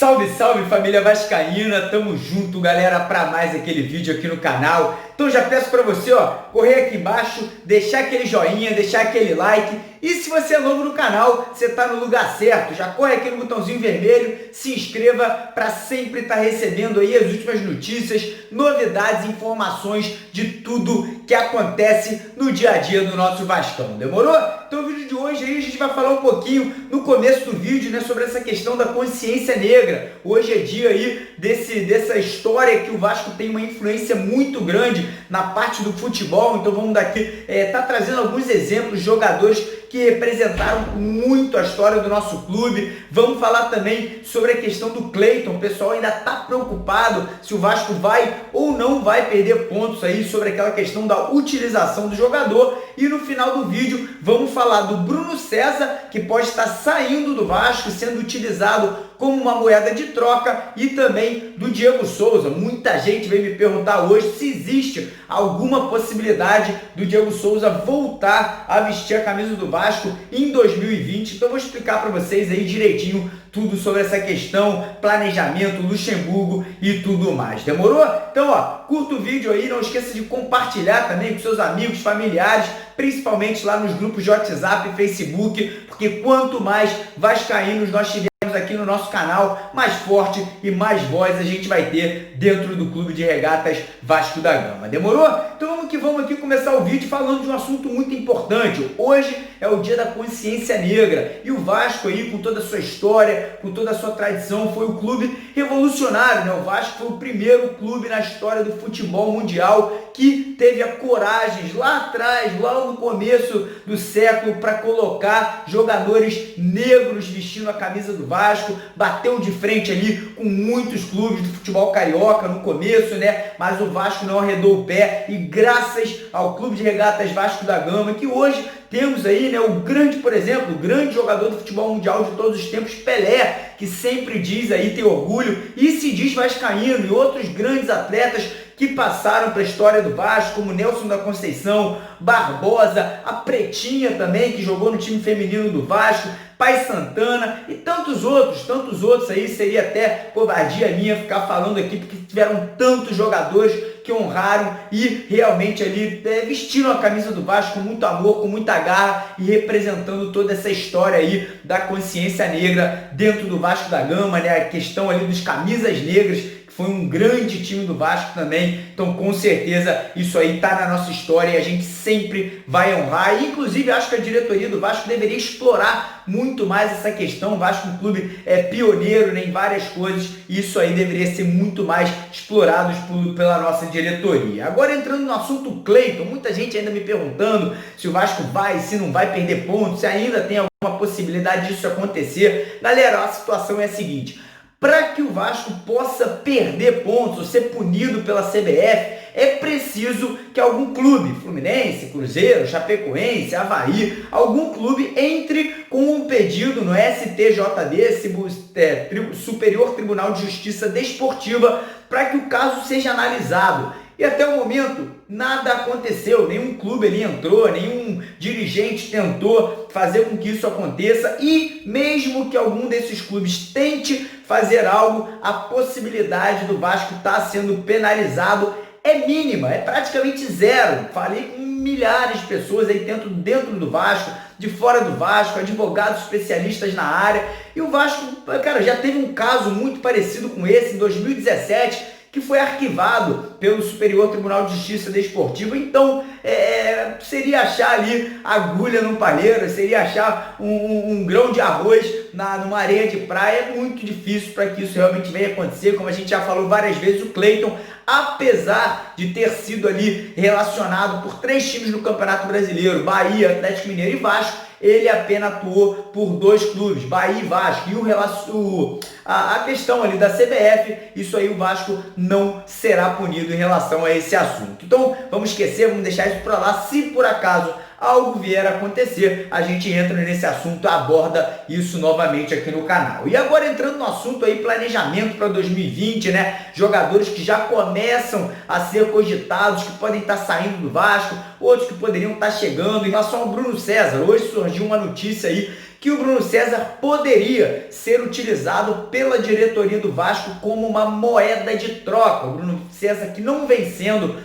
Salve, salve família vascaína, tamo junto galera para mais aquele vídeo aqui no canal. Então já peço para você, correr aqui embaixo, deixar aquele joinha, deixar aquele like. E se você é novo no canal, você tá no lugar certo, já corre aqui no botãozinho vermelho, se inscreva para sempre estar recebendo aí as últimas notícias, novidades, informações de tudo que acontece no dia a dia do nosso Vascão. Demorou? Então o vídeo de hoje aí a gente vai falar um pouquinho no começo do vídeo, né, sobre essa questão da consciência negra. Hoje é dia aí dessa história que o Vasco tem uma influência muito grande na parte do futebol. Então vamos daqui tá trazendo alguns exemplos de jogadores que representaram muito a história do nosso clube. Vamos falar também sobre a questão do Cleiton. O pessoal ainda está preocupado se o Vasco vai ou não vai perder pontos aí sobre aquela questão da utilização do jogador. E no final do vídeo vamos falar do Bruno César, que pode estar saindo do Vasco, sendo utilizado como uma moeda de troca, e também do Diego Souza. Muita gente veio me perguntar hoje se existe alguma possibilidade do Diego Souza voltar a vestir a camisa do Vasco em 2020. Então eu vou explicar para vocês aí direitinho tudo sobre essa questão, planejamento, Luxemburgo e tudo mais. Demorou? Então, curta o vídeo aí, não esqueça de compartilhar também com seus amigos, familiares, principalmente lá nos grupos de WhatsApp e Facebook, porque quanto mais vascaínos nós tivermos aqui no nosso canal, mais forte e mais voz a gente vai ter dentro do Clube de Regatas Vasco da Gama. Demorou? Então vamos aqui começar o vídeo falando de um assunto muito importante. Hoje é o dia da consciência negra e o Vasco aí, com toda a sua história, com toda a sua tradição, foi o clube revolucionário, né? O Vasco foi o primeiro clube na história do futebol mundial que teve a coragem lá atrás, lá no começo do século, para colocar jogadores negros vestindo a camisa do Vasco. Bateu de frente ali com muitos clubes do futebol carioca no começo, né? Mas o Vasco não arredou o pé, e graças ao Clube de Regatas Vasco da Gama, que hoje temos aí, né, o grande, por exemplo, o grande jogador do futebol mundial de todos os tempos, Pelé, que sempre diz aí, tem orgulho e se diz vascaíno, e outros grandes atletas que passaram para a história do Vasco, como Nelson da Conceição, Barbosa, a Pretinha também, que jogou no time feminino do Vasco, Pai Santana e tantos outros aí. Seria até covardia minha ficar falando aqui, porque tiveram tantos jogadores que honraram e realmente ali vestiram a camisa do Vasco com muito amor, com muita garra, e representando toda essa história aí da consciência negra dentro do Vasco da Gama, né? A questão ali dos camisas negras, que foi um grande time do Vasco também. Então com certeza isso aí tá na nossa história e a gente sempre vai honrar. E, inclusive, acho que a diretoria do Vasco deveria explorar muito mais essa questão. O Vasco é um clube pioneiro, né, em várias coisas, e isso aí deveria ser muito mais explorado pela nossa diretoria. Agora, entrando no assunto Cleiton, muita gente ainda me perguntando se o Vasco vai, se não vai perder pontos, se ainda tem alguma possibilidade disso acontecer. Galera, a situação é a seguinte: para que o Vasco possa perder pontos ou ser punido pela CBF, é preciso que algum clube, Fluminense, Cruzeiro, Chapecoense, Avaí, algum clube entre com um pedido no STJD, Superior Tribunal de Justiça Desportiva, para que o caso seja analisado. E até o momento nada aconteceu, nenhum clube ali entrou, nenhum dirigente tentou fazer com que isso aconteça, e mesmo que algum desses clubes tente fazer algo, a possibilidade do Vasco estar sendo penalizado é mínima, é praticamente zero. Falei com milhares de pessoas aí dentro do Vasco, de fora do Vasco, advogados especialistas na área, e o Vasco, cara, já teve um caso muito parecido com esse em 2017, que foi arquivado pelo Superior Tribunal de Justiça Desportiva. Então, seria achar ali agulha no palheiro, seria achar um grão de arroz numa areia de praia. É muito difícil para que isso realmente venha acontecer. Como a gente já falou várias vezes, o Cleiton, apesar de ter sido ali relacionado por 3 times no Campeonato Brasileiro, Bahia, Atlético Mineiro e Vasco, ele apenas atuou por 2 clubes, Bahia e Vasco. E a questão ali da CBF, isso aí o Vasco não será punido em relação a esse assunto. Então vamos esquecer, vamos deixar isso para lá. Se por acaso algo vier a acontecer, a gente entra nesse assunto, aborda isso novamente aqui no canal. E agora entrando no assunto aí, planejamento para 2020, né? Jogadores que já começam a ser cogitados, que podem estar saindo do Vasco, outros que poderiam estar chegando. Em relação ao Bruno César, hoje surgiu uma notícia aí que o Bruno César poderia ser utilizado pela diretoria do Vasco como uma moeda de troca. O Bruno César, que não vem sendo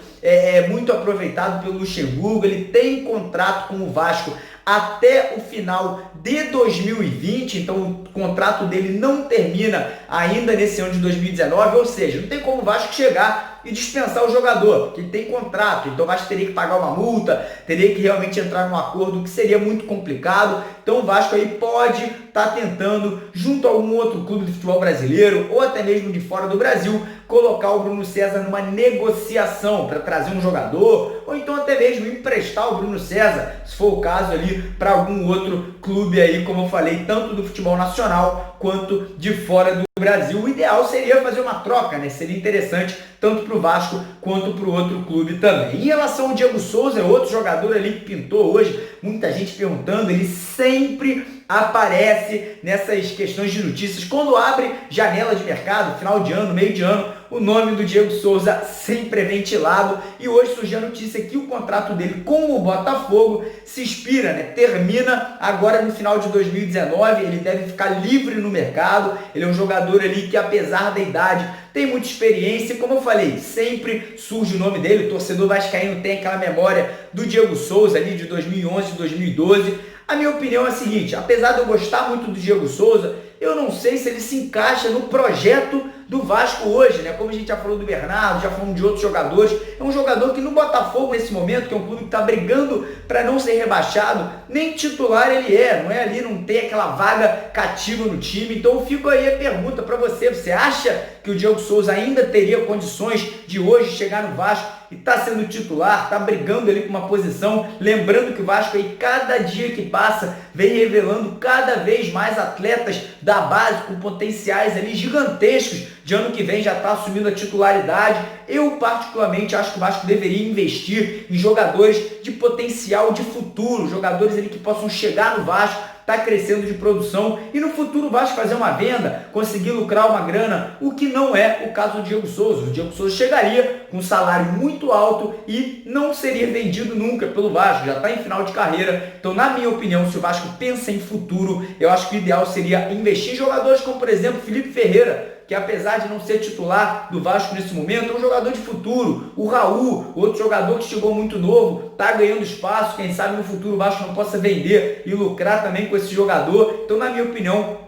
muito aproveitado pelo Luxemburgo, ele tem contrato com o Vasco até o final de 2020, então o contrato dele não termina ainda nesse ano de 2019, ou seja, não tem como o Vasco chegar e dispensar o jogador, porque ele tem contrato, então o Vasco teria que pagar uma multa, teria que realmente entrar num acordo que seria muito complicado. Então o Vasco aí pode estar tentando, junto a algum outro clube de futebol brasileiro, ou até mesmo de fora do Brasil, colocar o Bruno César numa negociação para trazer um jogador, ou então até mesmo emprestar o Bruno César, se for o caso ali, para algum outro clube aí, como eu falei, tanto do futebol nacional quanto de fora do Brasil. O ideal seria fazer uma troca, né? Seria interessante tanto para o Vasco quanto para o outro clube também. Em relação ao Diego Souza, outro jogador ali que pintou hoje, muita gente perguntando, ele sempre aparece nessas questões de notícias. Quando abre janela de mercado, final de ano, meio de ano, o nome do Diego Souza sempre é ventilado. E hoje surgiu a notícia que o contrato dele com o Botafogo se expira, né? Termina agora no final de 2019. Ele deve ficar livre no mercado. Ele é um jogador ali que, apesar da idade, tem muita experiência. Como eu falei, sempre surge o nome dele. O torcedor vascaíno tem aquela memória do Diego Souza ali de 2011, 2012. A minha opinião é a seguinte: apesar de eu gostar muito do Diego Souza, eu não sei se ele se encaixa no projeto do Vasco hoje, né? Como a gente já falou do Bernardo, já falamos de outros jogadores, é um jogador que no Botafogo nesse momento, que é um clube que está brigando para não ser rebaixado, nem titular ele não é ali, não tem aquela vaga cativa no time. Então fico aí a pergunta para você: você acha que o Diego Souza ainda teria condições de hoje chegar no Vasco e tá sendo titular, tá brigando ali com uma posição? Lembrando que o Vasco aí, cada dia que passa, vem revelando cada vez mais atletas da base com potenciais ali gigantescos. De ano que vem já está assumindo a titularidade. Eu particularmente acho que o Vasco deveria investir em jogadores de potencial de futuro, jogadores ali que possam chegar no Vasco, tá crescendo de produção e no futuro o Vasco fazer uma venda, conseguir lucrar uma grana, o que não é o caso do Diego Souza. O Diego Souza chegaria com um salário muito alto e não seria vendido nunca pelo Vasco, já está em final de carreira. Então, na minha opinião, se o Vasco pensa em futuro, eu acho que o ideal seria investir em jogadores como, por exemplo, Felipe Ferreira, que apesar de não ser titular do Vasco nesse momento, é um jogador de futuro. O Raul, outro jogador que chegou muito novo, está ganhando espaço. Quem sabe no futuro o Vasco não possa vender e lucrar também com esse jogador. Então, na minha opinião,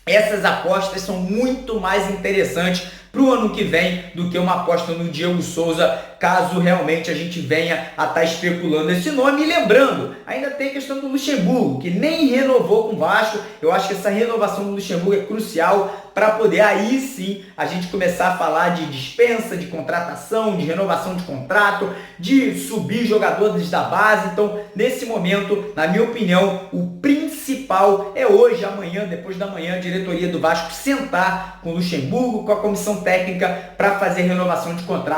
essas apostas são muito mais interessantes para o ano que vem do que uma aposta no Diego Souza, caso realmente a gente venha a estar especulando esse nome. E lembrando, ainda tem a questão do Luxemburgo, que nem renovou com o Vasco. Eu acho que essa renovação do Luxemburgo é crucial para poder aí sim a gente começar a falar de dispensa, de contratação, de renovação de contrato, de subir jogadores da base. Então, nesse momento, na minha opinião, o principal é hoje, amanhã, depois da manhã, a diretoria do Vasco sentar com o Luxemburgo, com a comissão técnica, para fazer renovação de contrato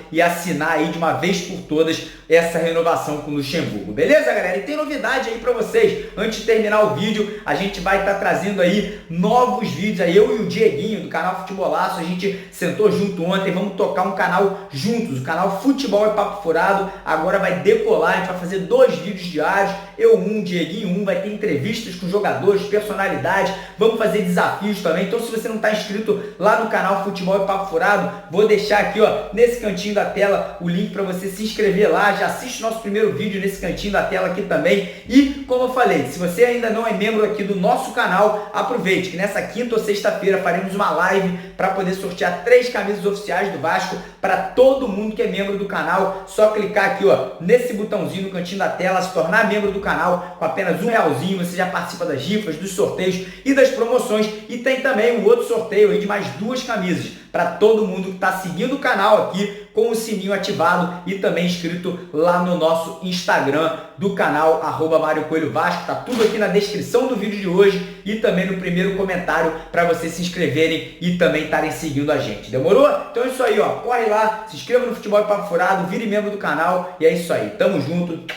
e assinar aí de uma vez por todas essa renovação com o Luxemburgo. Beleza, galera? E tem novidade aí para vocês. Antes de terminar o vídeo, a gente vai estar trazendo aí novos vídeos. Aí eu e o Dieguinho do canal Futebolaço, a gente sentou junto ontem, vamos tocar um canal juntos, o canal Futebol e Papo Furado. Agora vai decolar, a gente vai fazer 2 vídeos diários, eu um, Dieguinho um, vai ter entrevistas com jogadores, personalidades, vamos fazer desafios também. Então, se você não está inscrito lá no canal Futebol e Papo Furado, vou deixar aqui, ó, nesse cantinho da tela o link para você se inscrever lá. Já assiste o nosso primeiro vídeo nesse cantinho da tela aqui também. E como eu falei, se você ainda não é membro aqui do nosso canal, aproveite que nessa quinta ou sexta-feira faremos uma live para poder sortear 3 camisas oficiais do Vasco para todo mundo que é membro do canal. Só clicar aqui, ó, nesse botãozinho no cantinho da tela, se tornar membro do canal com apenas R$1, você já participa das rifas, dos sorteios e das promoções. E tem também um outro sorteio aí de mais 2 camisas para todo mundo que está seguindo o canal aqui, com o sininho ativado e também inscrito lá no nosso Instagram do canal, @MárioCoelhoVasco. Tá tudo aqui na descrição do vídeo de hoje e também no primeiro comentário para vocês se inscreverem e também estarem seguindo a gente. Demorou? Então é isso aí, ó. Corre lá, se inscreva no Futebol e Papo Furado, vire membro do canal e é isso aí. Tamo junto.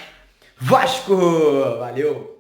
Vasco! Valeu!